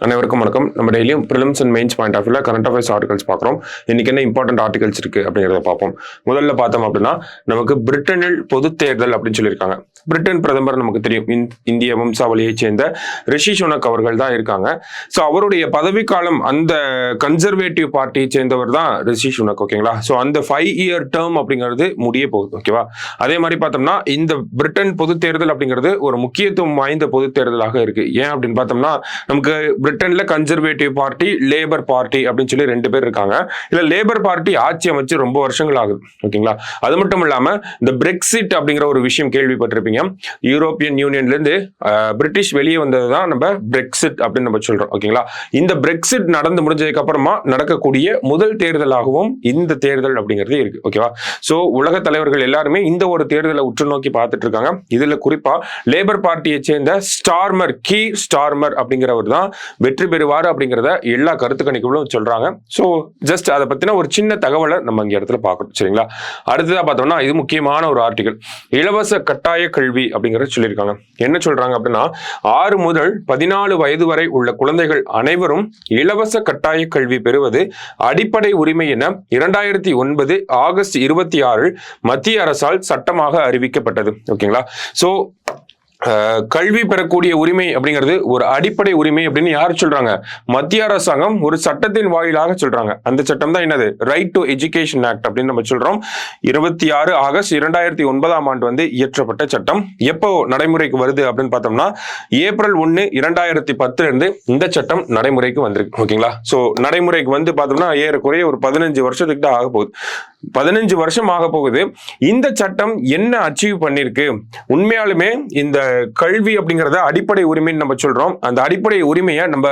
அனைவருக்கும் வணக்கம். நம்ம டெய்லியும் prelims and mains point of வியூல கரண்ட் அஃபேர்ஸ் ஆர்டிகல்ஸ் பார்க்குறோம். இன்னைக்கு என்ன இம்பார்ட்டன்ட் ஆர்டிகல்ஸ் இருக்கு அப்படிங்கிறத பார்ப்போம். முதல்ல பார்த்தோம் அப்படின்னா நமக்கு பிரிட்டனில் பொது தேர்தல் அப்படின்னு சொல்லியிருக்காங்க. பிரிட்டன் பிரதமர் நமக்கு தெரியும், இந்திய வம்சாவளியை சேர்ந்த ரிஷி சுனக் அவர்கள் தான் இருக்காங்க. ஸோ அவருடைய பதவிக்காலம் அந்த கன்சர்வேட்டிவ் பார்ட்டியை சேர்ந்தவர் தான் ரிஷி சுனக். ஓகேங்களா? ஸோ அந்த 5 year டேர்ம் அப்படிங்கிறது முடிய போகுது. ஓகேவா? அதே மாதிரி பார்த்தோம்னா இந்த பிரிட்டன் பொது தேர்தல் அப்படிங்கிறது ஒரு முக்கியத்துவம் வாய்ந்த பொது தேர்தலாக இருக்கு. ஏன் அப்படின்னு பார்த்தோம்னா நமக்கு பிரிட்டன்ல கன்சர்வேட்டிவ் பார்ட்டி, லேபர் பார்ட்டி அப்படின்னு சொல்லி 2 பேர் இருக்காங்க. இல்ல லேபர் பார்ட்டி ஆட்சி அமைச்சு ரொம்ப வருஷங்கள் ஆகுது. ஓகேங்களா? அது மட்டும் இல்லாம இந்த பிரெக்சிட் அப்படிங்கிற ஒரு விஷயம் கேள்விப்பட்டிருப்பீங்க. யூரோப்பியன் யூனியன்ல இருந்து பிரிட்டிஷ் வெளியே வந்ததுதான் நம்ம பிரெக்சிட் அப்படின்னு நம்ம சொல்றோம். ஓகேங்களா? இந்த பிரெக்சிட் நடந்து முடிஞ்சதுக்கு அப்புறமா நடக்கக்கூடிய முதல் தேர்தலாகவும் இந்த தேர்தல் அப்படிங்கிறது இருக்கு. ஓகேவா? சோ உலக தலைவர்கள் எல்லாருமே இந்த ஒரு தேர்தலை உற்று நோக்கி பார்த்துட்டு இருக்காங்க. இதுல குறிப்பா லேபர் பார்ட்டியை சேர்ந்த கீர் ஸ்டார்மர் அப்படிங்கிறவர் தான் வெற்றி பெறுவார் அப்படிங்கிறத எல்லா கருத்து கணிப்புகளும் சொல்றாங்க. சோ ஜஸ்ட் அதை பத்தின ஒரு சின்ன தகவலை நம்ம இங்க இடத்துல பார்க்கணும். சரிங்களா? அடுத்ததா பார்த்தோம்னா இது முக்கியமான ஒரு ஆர்டிகல். இலவச கட்டாய கல்வி அப்படிங்கறத சொல்லியிருக்காங்க. என்ன சொல்றாங்க அப்படின்னா 6 முதல் 14 வயது வரை உள்ள குழந்தைகள் அனைவரும் இலவச கட்டாய கல்வி பெறுவது அடிப்படை உரிமை என 2009 ஆகஸ்ட் 26 மத்திய அரசால் சட்டமாக அறிவிக்கப்பட்டது. ஓகேங்களா? சோ கல்வி பெறக்கூடிய உரிமை அப்படிங்கிறது ஒரு அடிப்படை உரிமை அப்படின்னு யார் சொல்றாங்க? மத்திய அரசாங்கம் ஒரு சட்டத்தின் வாயிலாக சொல்றாங்க. அந்த சட்டம் தான் என்னது? ரைட் டு எஜுகேஷன் ஆக்ட் அப்படின்னு நம்ம சொல்றோம். 26 ஆகஸ்ட் 2009 இயற்றப்பட்ட சட்டம். எப்போ நடைமுறைக்கு வருது அப்படின்னு பார்த்தோம்னா ஏப்ரல் 1, 2010 இருந்து இந்த சட்டம் நடைமுறைக்கு வந்திருக்கு. ஓகேங்களா? சோ நடைமுறைக்கு வந்து பார்த்தோம்னா ஏறக்குறைய ஒரு 15 வருஷத்துக்கு ஆக போகுது. 15 வருஷம் ஆக போகுது. இந்த சட்டம் என்ன அச்சீவ் பண்ணிருக்கு? உண்மையாலுமே இந்த கல்வி அப்படிங்கறத அடிப்படை உரிமைன்னு நம்ம சொல்றோம். அந்த அடிப்படை உரிமையை நம்ம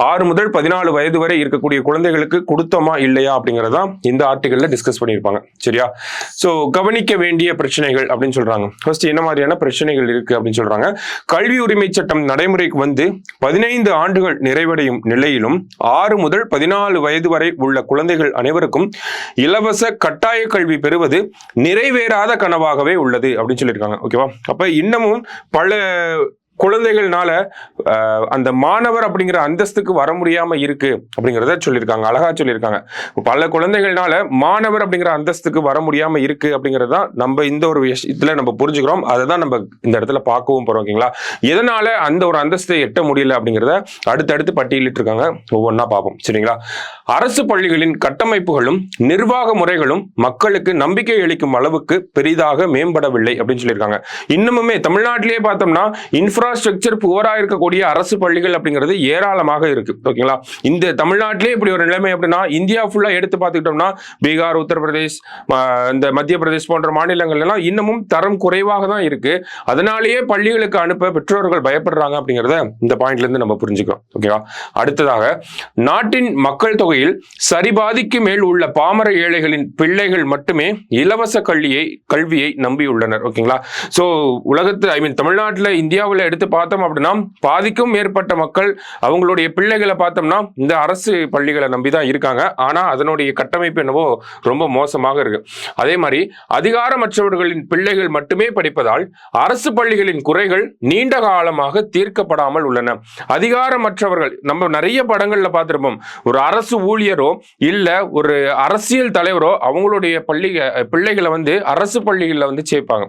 6 முதல் 14 வயது வரை இருக்கக்கூடிய குழந்தைகளுக்கு கொடுத்தோமா இல்லையா அப்படிங்கறத இந்த ஆர்டிகல்ல டிஸ்கஸ் பண்ணியிருப்பாங்க. சரியா? சோ கவனிக்க வேண்டிய பிரச்சனைகள் அப்படின்னு சொல்றாங்க. ஃபர்ஸ்ட் என்ன மாதிரியான பிரச்சனைகள் இருக்கு அப்படின்னு சொல்றாங்க. கல்வி உரிமை சட்டம் நடைமுறைக்கு வந்து 15 ஆண்டுகள் நிறைவடையும் நிலையிலும் 6 முதல் 14 வயது வரை உள்ள குழந்தைகள் அனைவருக்கும் இலவச கட்டாய கல்வி பெறுவது நிறைவேறாத கனவாகவே உள்ளது அப்படின்னு சொல்லியிருக்காங்க. ஓகேவா? அப்ப இன்னமும் பல குழந்தைகள்னால அந்த மாணவர் அப்படிங்கிற அந்தஸ்துக்கு வர முடியாம இருக்கு அப்படிங்கிறத சொல்லியிருக்காங்க. அழகா சொல்லியிருக்காங்க. பல குழந்தைகள்னால மாணவர் அப்படிங்கிற அந்தஸ்துக்கு வர முடியாம இருக்கு அப்படிங்கிறதா நம்ம இந்த ஒரு விஷயத்துல நம்ம புரிஞ்சுக்கிறோம். அதை தான் நம்ம இந்த இடத்துல பார்க்கவும் போறோம். ஓகேங்களா? எதனால அந்த ஒரு அந்தஸ்தை எட்ட முடியல அப்படிங்கிறத அடுத்தடுத்து பட்டியலிட்டு இருக்காங்க. ஒவ்வொன்றா பார்ப்போம். சரிங்களா? அரசு பள்ளிகளின் கட்டமைப்புகளும் நிர்வாக முறைகளும் மக்களுக்கு நம்பிக்கை அளிக்கும் அளவுக்கு பெரிதாக மேம்படவில்லை அப்படின்னு சொல்லியிருக்காங்க. இன்னமுமே தமிழ்நாட்டிலேயே பார்த்தோம்னா இன்ஃப்ராஸ்ட்ரக்சர் புவரா இருக்கக்கூடிய அரசு பள்ளிகள் அப்படிங்கிறது ஏராளமாக இருக்கு. ஓகேங்களா? இந்த தமிழ்நாட்டிலே இப்படி ஒரு நிலைமை அப்படின்னா இந்தியா ஃபுல்லா எடுத்து பார்த்துக்கிட்டோம்னா பீகார், உத்தரப்பிரதேஷ், இந்த மத்திய பிரதேஷ் போன்ற மாநிலங்கள் எல்லாம் இன்னமும் தரம் குறைவாக தான் இருக்கு. அதனாலேயே பள்ளிகளுக்கு அனுப்ப பெற்றோர்கள் பயப்படுறாங்க அப்படிங்கிறத இந்த பாயிண்ட்ல இருந்து நம்ம புரிஞ்சுக்கிறோம். ஓகேவா? அடுத்ததாக நாட்டின் மக்கள் தொகையில் சரிபாதிக்கு மேல் உள்ள பாமர ஏழைகளின் பிள்ளைகள் மட்டுமே இலவச கல்வியை நம்பியுள்ளனர். ஓகேங்களா? சோ உலகத்தில் தமிழ்நாட்டில் இந்தியாவில் எடுத்து பார்த்தோம் அப்படின்னா பாதிக்கும் மேற்பட்ட மக்கள் அவங்களுடைய பிள்ளைகளை பார்த்தோம்னா இந்த அரசு பள்ளிகளை நம்பிதான் இருக்காங்க. ஆனா அதனுடைய கட்டமைப்பு என்னவோ ரொம்ப மோசமாக இருக்கு. அதே மாதிரி அதிகாரமற்றவர்களின் பிள்ளைகள் மட்டுமே படிப்பதால் அரசு பள்ளிகளின் குறைகள் நீண்ட காலமாக தீர்க்கப்படாமல் உள்ளன. அதிகாரமற்றவர்கள் நம்ம நிறைய படங்கள்ல பார்த்திருப்போம். ஒரு அரசு ஊழியரோ இல்ல ஒரு அரசியல் தலைவரோ அவங்களுடைய பிள்ளைகளை வந்து அரசு பள்ளிகளில் வந்து சேர்ப்பாங்க.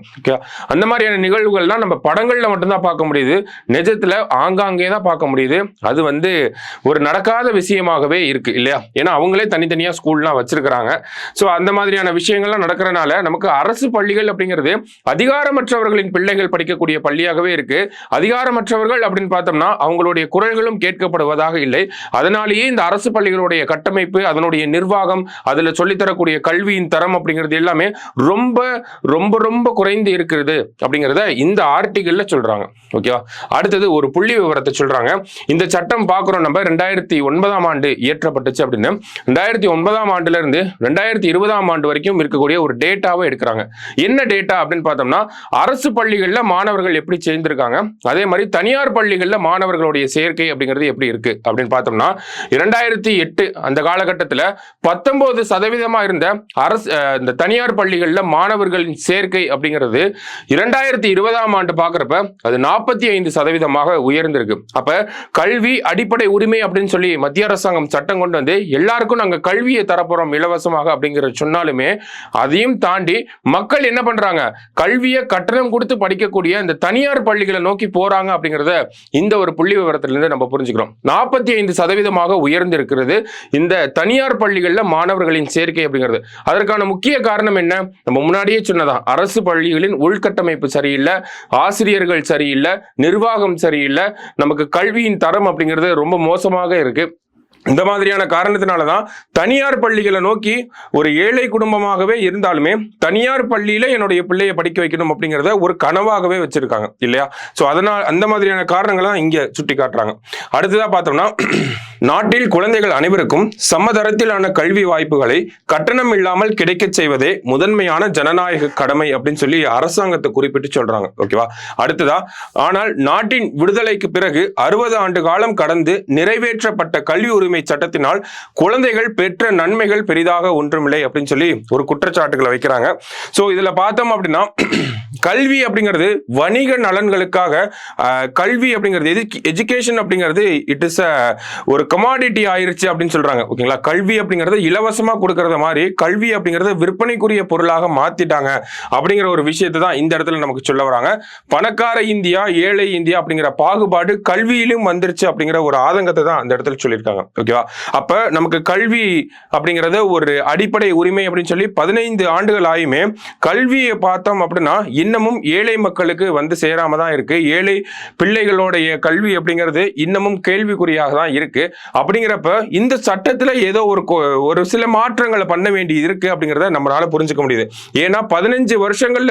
அந்த மாதிரியான நிகழ்வுகள்லாம் நம்ம படங்கள்ல மட்டும்தான் பார்க்க முடியுது. நிஜத்துல ஆங்காங்கே தான் பார்க்க முடியுது. அது வந்து ஒரு நடக்காத விஷயமாகவே இருக்கு இல்லையா? ஏன்னா அவங்களே தனித்தனியா ஸ்கூல்லாம் வச்சிருக்கிறாங்க. சோ அந்த மாதிரியான விஷயங்கள்லாம் நடக்கிறனால நமக்கு அரசு பள்ளிகள் அப்படிங்கிறது அதிகாரமற்றவர்களின் பிள்ளைகள் படிக்கக்கூடிய பள்ளியாகவே இருக்கு. அதிகாரமற்றவர்கள் அப்படின்னு பார்த்தோம்னா அவங்களுடைய குரல்களும் கேட்கப்படுவதாக இல்லை. அதனாலேயே இந்த அரசு பள்ளிகளுடைய கட்டமைப்பு, அதனுடைய நிர்வாகம், அதுல சொல்லித்தரக்கூடிய கல்வியின் தரம் அப்படிங்கிறது எல்லாமே ரொம்ப ரொம்ப ரொம்ப குறைந்து இருக்கிறது அப்படிங்கிறத இந்த ஆர்டிகல்ல சொல்றாங்க. ஓகேவா? அடுத்தது ஒரு புள்ளி விவரத்தை சொல்றாங்க. இந்த சட்டம் பார்க்கிறோம் நம்ம 2009 இயற்றப்பட்டுச்சு அப்படின்னு 2009 ஆண்டுல இருந்து 2020 வரைக்கும் இருக்கக்கூடிய ஒரு டேட்டாவை எடுக்கிறாங்க. என்ன டேட்டா அப்படின்னு பார்த்தோம்னா அரசு பள்ளிகள்ல மாணவர்கள் எப்படி சேர்ந்திருக்காங்க, அதே மாதிரி தனியார் பள்ளிகள்ல மாணவர்களுடைய சேர்க்கை அப்படிங்கிறது எப்படி இருக்கு அப்படின்னு பார்த்தோம்னா 2008 அந்த காலகட்டத்தில் 19% இருந்த அரசு இந்த தனியார் பள்ளிகள்ல மாணவர்களின் சேர்க்கை அப்படிங்கிறது 2020 பார்க்கிறப்ப அது 45% உயர்ந்திருக்கு. அப்ப கல்வி அடிப்படை உரிமை அப்படின்னு சொல்லி மத்திய அரசாங்கம் சட்டம் கொண்டு வந்து எல்லாருக்கும் நாங்க கல்வியை தரப்போறோம் இலவசமாக அப்படிங்கிற சொன்னாலுமே அதையும் தாண்டி மக்கள் என்ன பண்றாங்க, கல்வியை கட்டணம் கொடுத்து படிக்கக்கூடிய இந்த தனியார் பள்ளிகளை நோக்கி போறாங்க அப்படிங்கிறத இந்த ஒரு புள்ளி விவரத்திலிருந்து நம்ம புரிஞ்சுக்கிறோம். 45% உயர்ந்து இருக்கிறது இந்த தனியார் பள்ளிகளில் மாணவர்களின் சேர்க்கை அப்படிங்கிறது. அதற்கான முக்கிய காரணம் என்ன, நம்ம முன்னாடியே சொன்னதான், அரசு பள்ளிகளின் உள்கட்டமைப்பு சரியில்லை, ஆசிரியர்கள் சரியில்லை, நிர்வாகம் சரியில்லை, நமக்கு கல்வியின் தரம் அப்படிங்கிறது ரொம்ப மோசமாக இருக்கு. இந்த மாதிரியான காரணத்தினாலதான் தனியார் பள்ளிகளை நோக்கி ஒரு ஏழை குடும்பமாகவே இருந்தாலுமே தனியார் பள்ளியில என்னுடைய பிள்ளையை படிக்க வைக்கணும் அப்படிங்கிறத ஒரு கனவாகவே வச்சிருக்காங்க இல்லையா. சோ அதனால் அந்த மாதிரியான காரணங்களை தான் இங்க சுட்டி காட்டுறாங்க. அடுத்ததா பார்த்தோம்னா, நாட்டில் குழந்தைகள் அனைவருக்கும் சமதரத்திலான கல்வி வாய்ப்புகளை கட்டணம் இல்லாமல் கிடைக்க செய்வதே முதன்மையான ஜனநாயக கடமை அப்படின்னு சொல்லி அரசாங்கத்தை குறிப்பிட்டு சொல்றாங்க. ஓகேவா. அடுத்ததா, ஆனால் நாட்டின் விடுதலைக்கு பிறகு 60 ஆண்டு காலம் கடந்து நிறைவேற்றப்பட்ட கல்வி உரிமை சட்டத்தினால் குழந்தைகள் பெற்ற நன்மைகள் பெரிதாக ஒன்றுமில்லை அப்படின்னு சொல்லி ஒரு குற்றச்சாட்டுகளை வைக்கிறாங்க. சோ இதுல பார்த்தோம் அப்படின்னா, கல்வி அப்படிங்கிறது வணிக நலன்களுக்காக, கல்வி அப்படிங்கிறது எஜுகேஷன் அப்படிங்கிறது இட் இஸ் ஒரு கமாடிட்டி ஆயிருச்சு அப்படின்னு சொல்றாங்க. ஓகேங்களா. கல்வி அப்படிங்கிறது இலவசமா கொடுக்கறத மாதிரி கல்வி அப்படிங்கறது விற்பனைக்குரிய பொருளாக மாத்திட்டாங்க அப்படிங்கிற ஒரு விஷயத்தை தான் இந்த இடத்துல நமக்கு சொல்ல வராங்க. பணக்கார இந்தியா, ஏழை இந்தியா அப்படிங்கிற பாகுபாடு கல்வியிலும் வந்துருச்சு அப்படிங்கிற ஒரு ஆதங்கத்தை தான் அந்த இடத்துல சொல்லியிருக்காங்க. ஓகேவா. அப்ப நமக்கு கல்வி அப்படிங்கறது ஒரு அடிப்படை உரிமை அப்படின்னு சொல்லி 15 ஆண்டுகள் ஆயுமே கல்வியை பார்த்தோம் அப்படின்னா இன்னமும் ஏழை மக்களுக்கு வந்து சேராம தான் இருக்கு. ஏழை பிள்ளைகளுடைய கல்வி அப்படிங்கிறது இன்னமும் கேள்விக்குறியாக தான் இருக்கு. அப்படிங்கிறப்ப இந்த சட்டத்துல ஏதோ ஒரு சில மாற்றங்களை பண்ண வேண்டி இருக்கு அப்படிங்கிறத நம்மளால புரிஞ்சுக்க முடியுது. ஏன்னா 15 வருஷங்கள்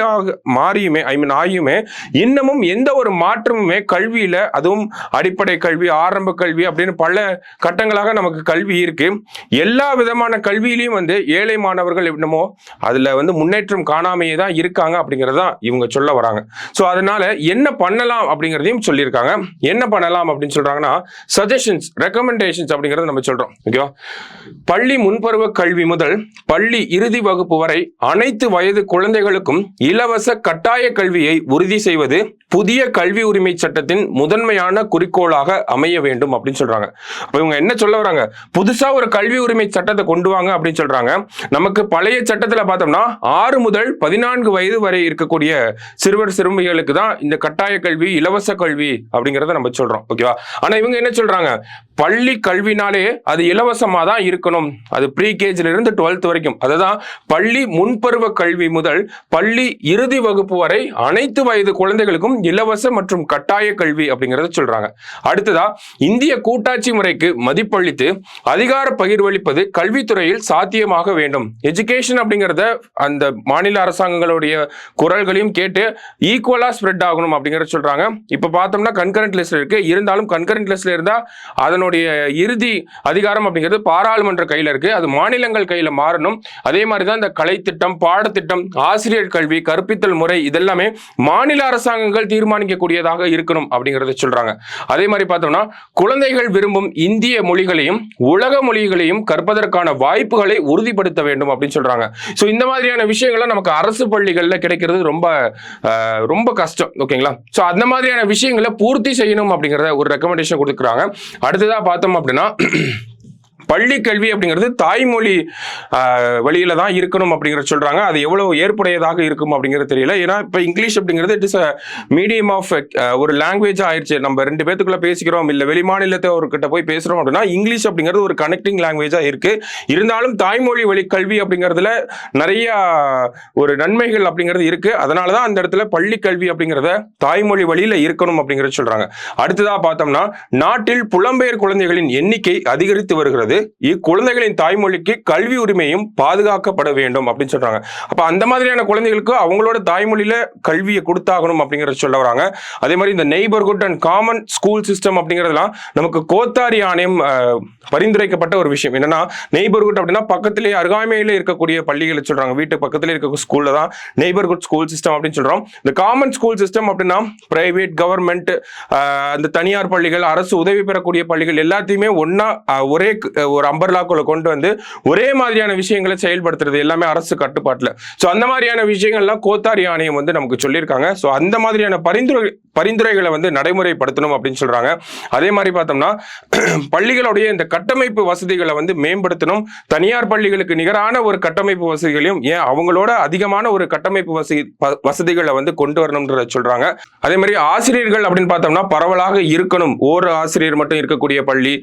மாறியுமே ஆகியுமே இன்னமும் எந்த ஒரு மாற்றமுமே கல்வியில, அதுவும் அடிப்படை கல்வி, ஆரம்ப கல்வி அப்படின்னு பல கட்டங்களாக நமக்கு கல்வி இருக்கு. எல்லா விதமான கல்வியிலையும் வந்து ஏழை மாணவர்கள் என்னமோ அதுல வந்து முன்னேற்றம் காணாமையே தான் இருக்காங்க அப்படிங்கறதான் இவங்க சொல்ல வராங்க. சோ அதனால என்ன பண்ணலாம் அப்படிங்கறதையும் சொல்லியிருக்காங்க. என்ன பண்ணலாம் அப்படின்னு சொல்றாங்கன்னா, சஜஷன்ஸ், ரெக்கமெண்டேஷன்ஸ் அப்படிங்கறத நம்ம சொல்றோம். ஓகேவா. பள்ளி முன்பருவ கல்வி முதல் பள்ளி இறுதி வகுப்பு வரை அனைத்து வயது குழந்தைகளுக்கும் இலவச கட்டாய கல்வியை உறுதி செய்வது புதிய கல்வி உரிமை சட்டத்தின் முதன்மையான குறிக்கோளாக அமைய வேண்டும் அப்படின்னு சொல்றாங்க. அப்ப இவங்க என்ன சொல்ல வராங்க, புதுசா ஒரு கல்வி உரிமை சட்டத்தை கொண்டு வாங்க அப்படின்னு சொல்றாங்க. நமக்கு பழைய சட்டத்துல பார்த்தோம்னா 6 முதல் 14 வயது வரை இருக்கக்கூடிய சிறுவர் சிறுமிகளுக்கு தான் இந்த கட்டாய கல்வி, இலவச கல்வி அப்படிங்கறத நம்ம சொல்றோம். ஓகேவா. ஆனா இவங்க என்ன சொல்றாங்க, பள்ளி கல்வினாலே அது இலவசமா தான் இருக்கணும். அது ப்ரீ கேஜில இருந்து 12th வரைக்கும், அதுதான் பள்ளி முன்பருவ கல்வி முதல் பள்ளி இறுதி வகுப்பு வரை அனைத்து வயது குழந்தைகளுக்கும் இலவச மற்றும் கட்டாய கல்வி அப்படிங்கறத சொல்றாங்க. அடுத்ததா, இந்திய கூட்டாட்சி முறைக்கு மதிப்பளித்து அதிகார பகிர்வளிப்பது கல்வித்துறையில் சாத்தியமாக வேண்டும். எஜுகேஷன் அப்படிங்கறத அந்த மாநில அரசாங்கங்களுடைய குரல்களையும் கேட்டு ஈக்குவலா ஸ்ப்ரெட் ஆகணும் அப்படிங்கறத சொல்றாங்க. இப்ப பார்த்தோம்னா கன்கரண்ட் லிஸ்ட்ல இருக்கு. இருந்தாலும் கன்கரண்ட் லிஸ்ட்ல இருந்தா அதனுடைய இறுதி அதிகாரம் அப்படிங்கிறது பாராளுமன்ற கையில இருக்கு. அது மாநிலங்கள் கையில மாறணும். அதே மாதிரிதான் இந்த கலை திட்டம், பாடத்திட்டம், ஆசிரியர் கல்வி, கற்பித்தல் முறை இதெல்லாமே மாநில அரசாங்கங்கள் தீர்மானிக்கக்கூடியதாக இருக்கணும் அப்படிங்கறத சொல்றாங்க. அதே மாதிரி பார்த்தோம்னா, குழந்தைகள் விரும்பும் இந்திய மொழிகளையும் உலக மொழிகளையும் கற்பதற்கான வாய்ப்புகளை உறுதிப்படுத்த வேண்டும் அப்படின்னு சொல்றாங்க. சோ இந்த மாதிரியான விஷயங்களை நமக்கு அரசு பள்ளிகள்ல கிடைக்கிறது ரொம்ப கஷ்டம். ஓகேங்களா. சோ அந்த மாதிரியான விஷயங்களை பூர்த்தி செய்யணும் அப்படிங்கறத ஒரு ரெக்கமெண்டேஷன் கொடுக்குறாங்க. அடுத்ததா பார்த்தோம் அப்படின்னா, பள்ளி கல்வி அப்படிங்கிறது தாய்மொழி வழியில தான் இருக்கணும் அப்படிங்கிறத சொல்றாங்க. அது எவ்வளவு ஏற்புடையதாக இருக்கும் அப்படிங்கிறது தெரியல. ஏன்னா இப்ப இங்கிலீஷ் அப்படிங்கிறது இட் இஸ் மீடியம் ஆஃப் ஒரு லாங்குவேஜ் ஆயிடுச்சு. நம்ம 2 பேத்துக்குள்ள பேசிக்கிறோம், இல்ல வெளிமாநிலத்தை ஒரு கிட்ட போய் பேசுறோம் அப்படின்னா இங்கிலீஷ் அப்படிங்கிறது ஒரு கனெக்டிங் லாங்குவேஜா இருக்கு. இருந்தாலும் தாய்மொழி வழி கல்வி அப்படிங்கிறதுல நிறைய ஒரு நன்மைகள் அப்படிங்கிறது இருக்கு. அதனாலதான் அந்த இடத்துல பள்ளி கல்வி அப்படிங்கிறத தாய்மொழி வழியில இருக்கணும் அப்படிங்கறத சொல்றாங்க. அடுத்ததா பார்த்தோம்னா, நாட்டில் புலம்பெயர் குழந்தைகளின் எண்ணிக்கை அதிகரித்து வருகிறது. இக்குழந்தைகளின் தாய்மொழிக்கு கல்வி உரிமையும் பாதுகாக்கப்பட வேண்டும் அப்படின்னு சொல்றாங்க. அப்ப அந்த மாதிரியான குழந்தைகளுக்கு அவங்களோட தாய்மொழியில கல்வியை கொடுத்தாகணும் அப்படிங்கறத சொல்ல வராங்க. அதே மாதிரி இந்த neighbourhood and common school system அப்படிங்கிறதுலாம் நமக்கு கோத்தாரி ஆணையம் பரிந்துரைக்கப்பட்ட ஒரு விஷயம். என்னன்னா, நெய்பர்ஹுட் அப்படின்னா பக்கத்திலேயே அருகாமையில இருக்கக்கூடிய பள்ளிகளை சொல்றாங்க. வீட்டு பக்கத்திலே இருக்க ஸ்கூல்ல தான் நெய்பர்ஹுட் ஸ்கூல் சிஸ்டம் அப்படின்னு சொல்றோம். இந்த காமன் ஸ்கூல் சிஸ்டம் அப்படின்னா பிரைவேட், கவர்மெண்ட், அந்த தனியார் பள்ளிகள், அரசு உதவி பெறக்கூடிய பள்ளிகள் எல்லாத்தையுமே ஒன்னா ஒரே ஒரு அம்பர்லாக்குள்ள கொண்டு வந்து ஒரே மாதிரியான விஷயங்களை செயல்படுத்துறது எல்லாமே அரசு கட்டுப்பாட்டுல. சோ அந்த மாதிரியான விஷயங்கள்லாம் கோத்தாரி ஆணையம் வந்து நமக்கு சொல்லியிருக்காங்க. சோ அந்த மாதிரியான பரிந்துரைகளை வந்து நடைமுறைப்படுத்தணும் அப்படின்னு சொல்றாங்க. அதே மாதிரி பார்த்தோம்னா பள்ளிகளுடைய இந்த கட்டமைப்பு வசதிகளை வந்து மேம்படுத்தணும். தனியார் பள்ளிகளுக்கு நிகரான ஒரு கட்டமைப்பு வசதிகளையும், ஏன் அவங்களோட அதிகமான ஒரு கட்டமைப்பு வசதிகளை வந்து கொண்டு வரணும்ன்றத சொல்றாங்க. அதே மாதிரி ஆசிரியர்கள் அப்படின்னு பார்த்தோம்னா பரவலாக இருக்கணும். ஒரு ஆசிரியர் மட்டும் இருக்கக்கூடிய பள்ளி,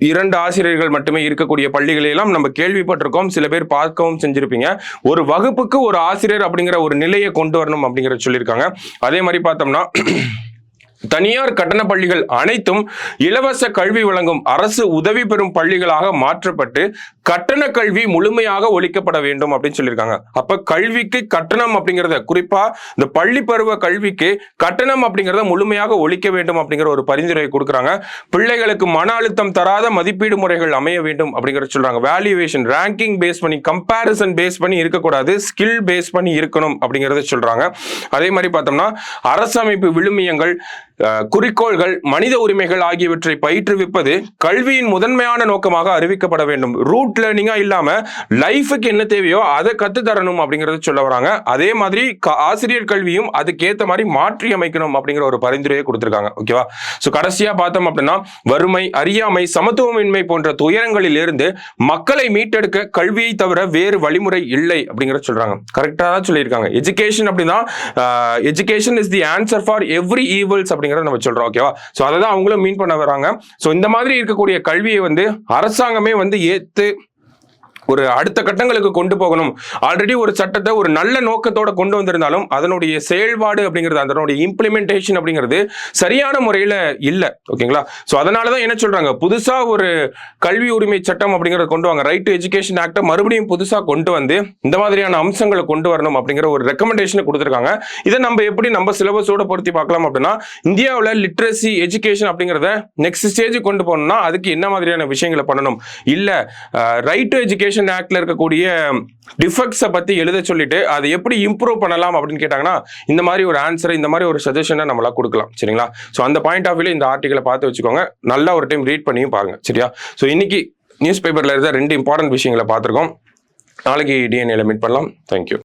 2 ஆசிரியர்கள் மட்டுமே இருக்கக்கூடிய பள்ளிகளை எல்லாம் நம்ம கேள்விப்பட்டிருக்கோம். சில பேர் பார்க்கவும் செஞ்சிருப்பீங்க. ஒரு வகுப்புக்கு ஒரு ஆசிரியர் அப்படிங்கிற ஒரு நிலையை கொண்டு வரணும் அப்படிங்கிறத சொல்லியிருக்காங்க. அதே மாதிரி பார்த்தோம்னா தனியார் கட்டண பள்ளிகள் அனைத்தும் இலவச கல்வி வழங்கும் அரசு உதவி பெறும் பள்ளிகளாக மாற்றப்பட்டு கட்டண கல்வி முழுமையாக ஒழிக்கப்பட வேண்டும் அப்படின்னு சொல்லியிருக்காங்க. அப்ப கல்விக்கு கட்டணம் அப்படிங்கிறத, குறிப்பா இந்த பள்ளி பருவ கல்விக்கு கட்டணம் அப்படிங்கிறத முழுமையாக ஒழிக்க வேண்டும் அப்படிங்கிற ஒரு பரிந்துரை கொடுக்குறாங்க. பிள்ளைகளுக்கு மன அழுத்தம் தராத மதிப்பீடு முறைகள் அமைய வேண்டும் அப்படிங்கிறத சொல்றாங்க. வேல்யூவேஷன், ரேங்கிங் பேஸ் பண்ணி, கம்பேரிசன் பேஸ் பண்ணி இருக்கக்கூடாது, ஸ்கில் பேஸ் பண்ணி இருக்கணும் அப்படிங்கிறத சொல்றாங்க. அதே மாதிரி பார்த்தோம்னா அரசமைப்பு விழுமியங்கள், குறிக்கோள்கள், மனித உரிமைகள் ஆகியவற்றை பயிற்றுவிப்பது கல்வியின் முதன்மையான நோக்கமாக அறிவிக்கப்பட வேண்டும். ரூட் லேர்னிங்கா இல்லாம லைஃபுக்கு என்ன தேவையோ அதை கத்து தரணும் அப்படிங்கறத சொல்ல வராங்க. அதே மாதிரி ஆசிரியர் கல்வியும் அதுக்கேற்ற மாதிரி மாற்றி அமைக்கணும் அப்படிங்கிற ஒரு பரிந்துரையை கொடுத்திருக்காங்க. ஓகேவா? சோ கடைசியா பார்த்தோம் அப்படின்னா வறுமை, அறியாமை, சமத்துவமின்மை போன்ற துயரங்களில் இருந்து மக்களை மீட்டெடுக்க கல்வியை தவிர வேறு வழிமுறை இல்லை அப்படிங்கறத சொல்றாங்க. கரெக்டா தான் சொல்லியிருக்காங்க. எஜுகேஷன் அப்படின்னா education is the answer for every evils அப்படிங்கறத நம்ம சொல்றோம். ஓகேவா? சோ அததான் அவங்களும் மீன் பண்ண வராங்க. சோ இந்த மாதிரி இருக்கக்கூடிய கல்வியை வந்து அரசாங்கமே வந்து ஏத்து ஒரு அடுத்த கட்டங்களுக்கு கொண்டு போகணும். ஆல்ரெடி ஒரு சட்டத்தை ஒரு நல்ல நோக்கத்தோட கொண்டு வந்திருந்தாலும் அதனுடைய செயல்பாடு அப்படிங்கிறது, அதனுடைய இம்ப்ளிமெண்டேஷன் அப்படிங்கிறது சரியான முறையில இல்ல. ஓகேங்களா? சோ அதனாலதான் என்ன சொல்றாங்க, புதுசா ஒரு கல்வி உரிமை சட்டம் அப்படிங்கறத கொண்டு வாங்க, ரைட் டு எஜுகேஷன் ஆக்ட மறுபடியும் புதுசா கொண்டு வந்து இந்த மாதிரியான அம்சங்களை கொண்டு வரணும் அப்படிங்கிற ஒரு ரெக்கமெண்டேஷன் கொடுத்திருக்காங்க. இதை நம்ம எப்படி நம்ம சிலபஸோட பொருத்தி பார்க்கலாம் அப்படின்னா, இந்தியாவில் லிட்ரஸி எஜுகேஷன் அப்படிங்கிறத நெக்ஸ்ட் ஸ்டேஜ் கொண்டு போகணும்னா அதுக்கு என்ன மாதிரியான விஷயங்களை பண்ணணும், இல்ல ரைட் டு எஜுகேஷன் ஆக்ட்ல இருக்கக்கூடிய டிஃபெக்ட்ஸை பத்தி எழுத சொல்லிட்டு அதை எப்படி இம்ப்ரூவ் பண்ணலாம் அப்படின்னு கேட்டாங்கன்னா இந்த மாதிரி ஒரு ஆன்சரை, இந்த மாதிரி ஒரு சஜஷனை நம்மளா கொடுக்கலாம். சரிங்களா? ஸோ அந்த பாயிண்ட் ஆஃப் வியூல இந்த ஆர்டிகளை பார்த்து வச்சுக்கோங்க. நல்லா ஒரு டைம் ரீட் பண்ணியும் பாருங்க. சரியா? ஸோ இன்னைக்கு நியூஸ் பேப்பர்ல இருந்த 2 இம்பார்ட்டன்ட் விஷயங்களை பார்த்துருக்கோம். நாளைக்கு டிஎன்ஏல மீட் பண்ணலாம். தேங்க்யூ.